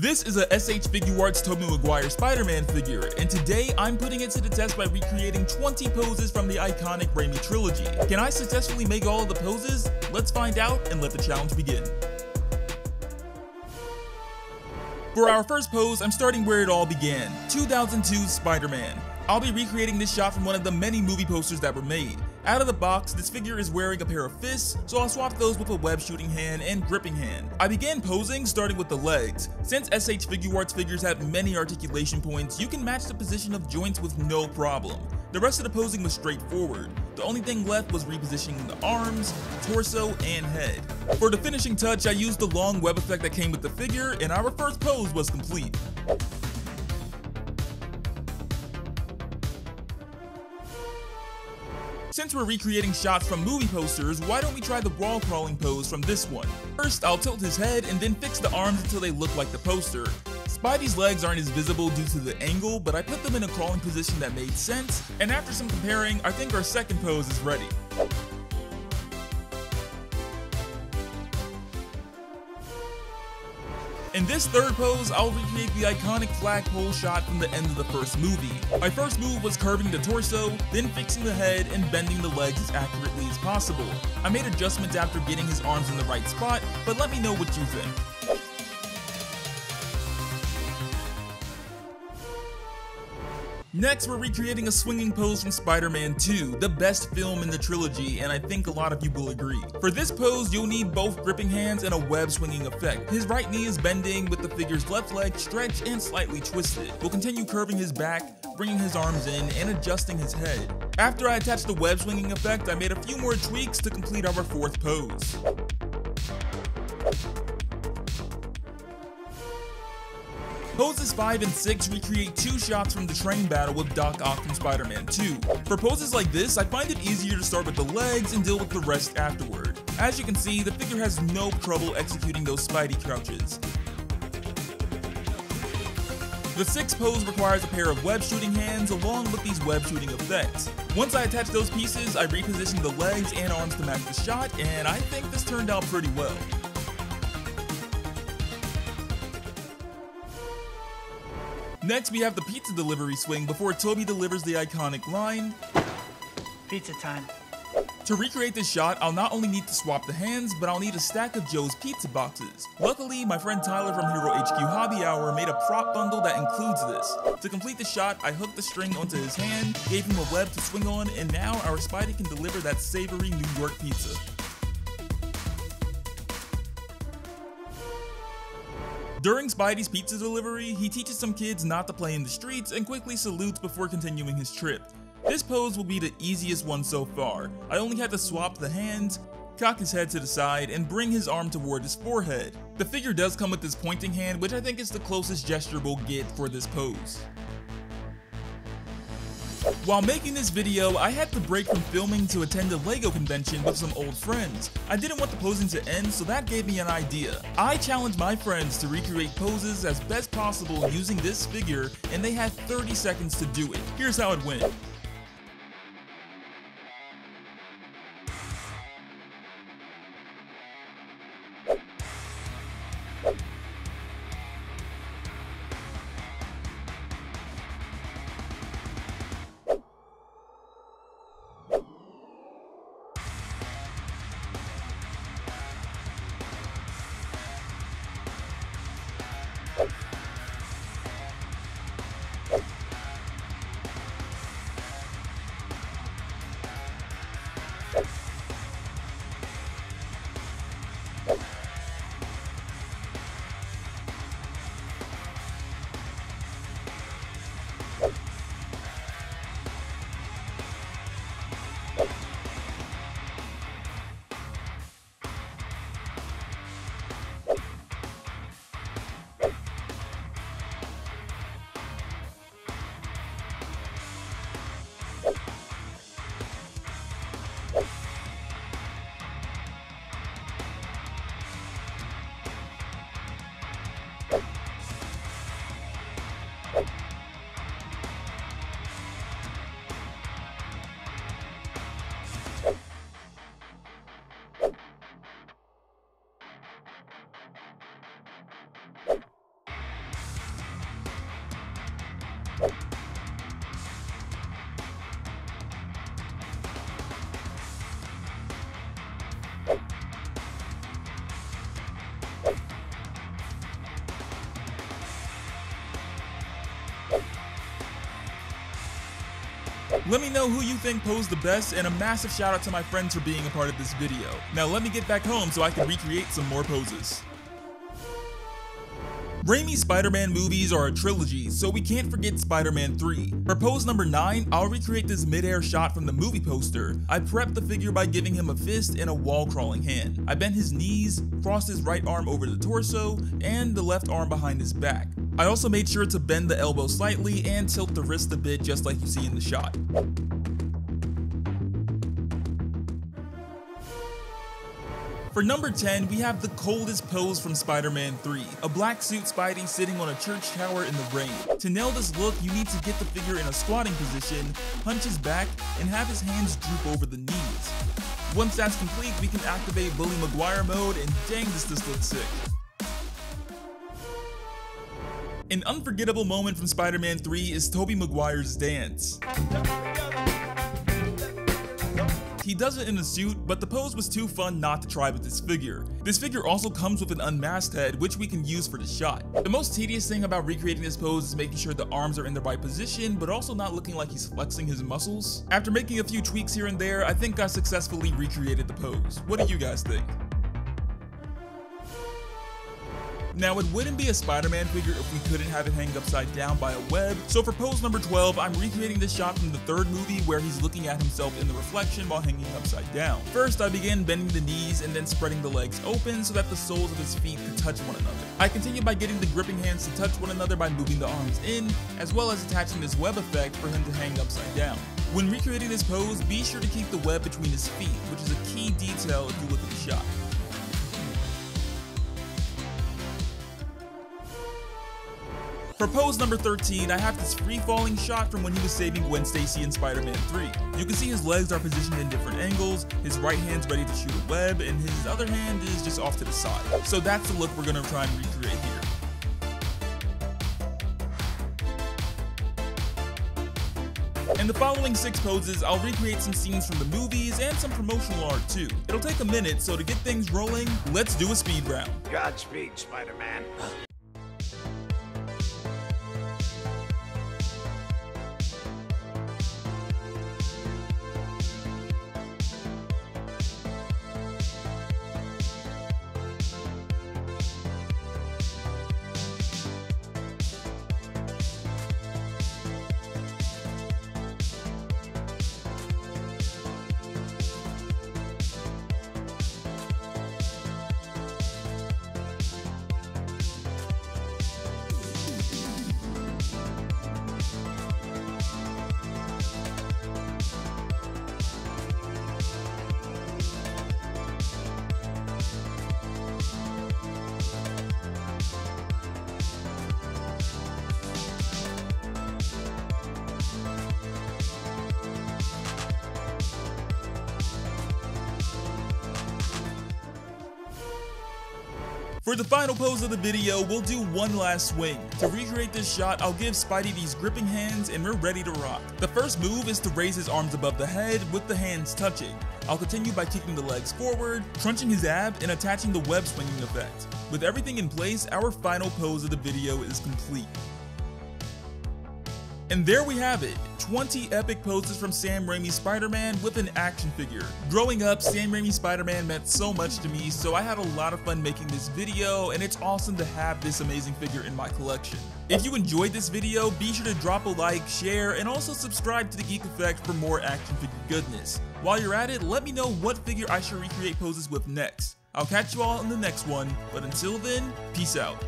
This is a S.H.Figuarts Tobey Maguire Spider-Man figure, and today I'm putting it to the test by recreating 20 poses from the iconic Raimi trilogy. Can I successfully make all of the poses? Let's find out and let the challenge begin. For our first pose, I'm starting where it all began, 2002's Spider-Man. I'll be recreating this shot from one of the many movie posters that were made. Out of the box, this figure is wearing a pair of fists, so I'll swap those with a web shooting hand and gripping hand. I began posing starting with the legs. Since S.H.Figuarts figures have many articulation points, you can match the position of joints with no problem. The rest of the posing was straightforward. The only thing left was repositioning the arms, torso, and head. For the finishing touch, I used the long web effect that came with the figure, and our first pose was complete. Since we're recreating shots from movie posters, why don't we try the wall crawling pose from this one? First, I'll tilt his head and then fix the arms until they look like the poster. Spidey's legs aren't as visible due to the angle, but I put them in a crawling position that made sense, and after some comparing, I think our second pose is ready. In this third pose, I'll recreate the iconic flagpole shot from the end of the first movie. My first move was curving the torso, then fixing the head and bending the legs as accurately as possible. I made adjustments after getting his arms in the right spot, but let me know what you think. Next, we're recreating a swinging pose from Spider-Man 2, the best film in the trilogy, and I think a lot of you will agree. For this pose, you'll need both gripping hands and a web swinging effect. His right knee is bending with the figure's left leg stretched and slightly twisted. We'll continue curving his back, bringing his arms in, and adjusting his head. After I attached the web swinging effect, I made a few more tweaks to complete our fourth pose. Poses 5 and 6 recreate two shots from the train battle with Doc Ock from Spider-Man 2. For poses like this, I find it easier to start with the legs and deal with the rest afterward. As you can see, the figure has no trouble executing those Spidey crouches. The sixth pose requires a pair of web shooting hands along with these web shooting effects. Once I attach those pieces, I reposition the legs and arms to match the shot, and I think this turned out pretty well. Next, we have the pizza delivery swing before Tobey delivers the iconic line, "Pizza time." To recreate this shot, I'll not only need to swap the hands, but I'll need a stack of Joe's pizza boxes. Luckily, my friend Tyler from Hero HQ Hobby Hour made a prop bundle that includes this. To complete the shot, I hooked the string onto his hand, gave him a web to swing on, and now our Spidey can deliver that savory New York pizza. During Spidey's pizza delivery, he teaches some kids not to play in the streets and quickly salutes before continuing his trip. This pose will be the easiest one so far. I only had to swap the hands, cock his head to the side, and bring his arm toward his forehead. The figure does come with this pointing hand, which I think is the closest gesture we'll get for this pose. While making this video, I had to break from filming to attend a LEGO convention with some old friends. I didn't want the posing to end, so that gave me an idea. I challenged my friends to recreate poses as best possible using this figure, and they had 30 seconds to do it. Here's how it went. Let me know who you think posed the best, and a massive shout out to my friends for being a part of this video. Now let me get back home so I can recreate some more poses. Raimi's Spider-Man movies are a trilogy, so we can't forget Spider-Man 3. For pose number 9, I'll recreate this mid-air shot from the movie poster. I prepped the figure by giving him a fist and a wall-crawling hand. I bent his knees, crossed his right arm over the torso, and the left arm behind his back. I also made sure to bend the elbow slightly and tilt the wrist a bit just like you see in the shot. For number 10, we have the coldest pose from Spider-Man 3, a black suit Spidey sitting on a church tower in the rain. To nail this look, you need to get the figure in a squatting position, punch his back, and have his hands droop over the knees. Once that's complete, we can activate Tobey Maguire mode, and dang does this look sick. An unforgettable moment from Spider-Man 3 is Tobey Maguire's dance. He does it in a suit, but the pose was too fun not to try with this figure. This figure also comes with an unmasked head, which we can use for the shot. The most tedious thing about recreating this pose is making sure the arms are in the right position, but also not looking like he's flexing his muscles. After making a few tweaks here and there, I think I successfully recreated the pose. What do you guys think? Now, it wouldn't be a Spider-Man figure if we couldn't have it hang upside down by a web, so for pose number 12, I'm recreating this shot from the third movie where he's looking at himself in the reflection while hanging upside down. First, I began bending the knees and then spreading the legs open so that the soles of his feet could touch one another. I continued by getting the gripping hands to touch one another by moving the arms in, as well as attaching this web effect for him to hang upside down. When recreating this pose, be sure to keep the web between his feet, which is a key detail if you look at the shot. For pose number 13, I have this free-falling shot from when he was saving Gwen Stacy in Spider-Man 3. You can see his legs are positioned in different angles, his right hand's ready to shoot a web, and his other hand is just off to the side. So that's the look we're gonna try and recreate here. In the following 6 poses, I'll recreate some scenes from the movies and some promotional art too. It'll take a minute, so to get things rolling, let's do a speed round. Godspeed, Spider-Man. For the final pose of the video, we'll do one last swing. To recreate this shot, I'll give Spidey these gripping hands and we're ready to rock. The first move is to raise his arms above the head with the hands touching. I'll continue by kicking the legs forward, crunching his ab, and attaching the web swinging effect. With everything in place, our final pose of the video is complete. And there we have it, 20 epic poses from Sam Raimi's Spider-Man with an action figure. Growing up, Sam Raimi's Spider-Man meant so much to me, so I had a lot of fun making this video, and it's awesome to have this amazing figure in my collection. If you enjoyed this video, be sure to drop a like, share, and also subscribe to the Geek Effect for more action figure goodness. While you're at it, let me know what figure I should recreate poses with next. I'll catch you all in the next one, but until then, peace out.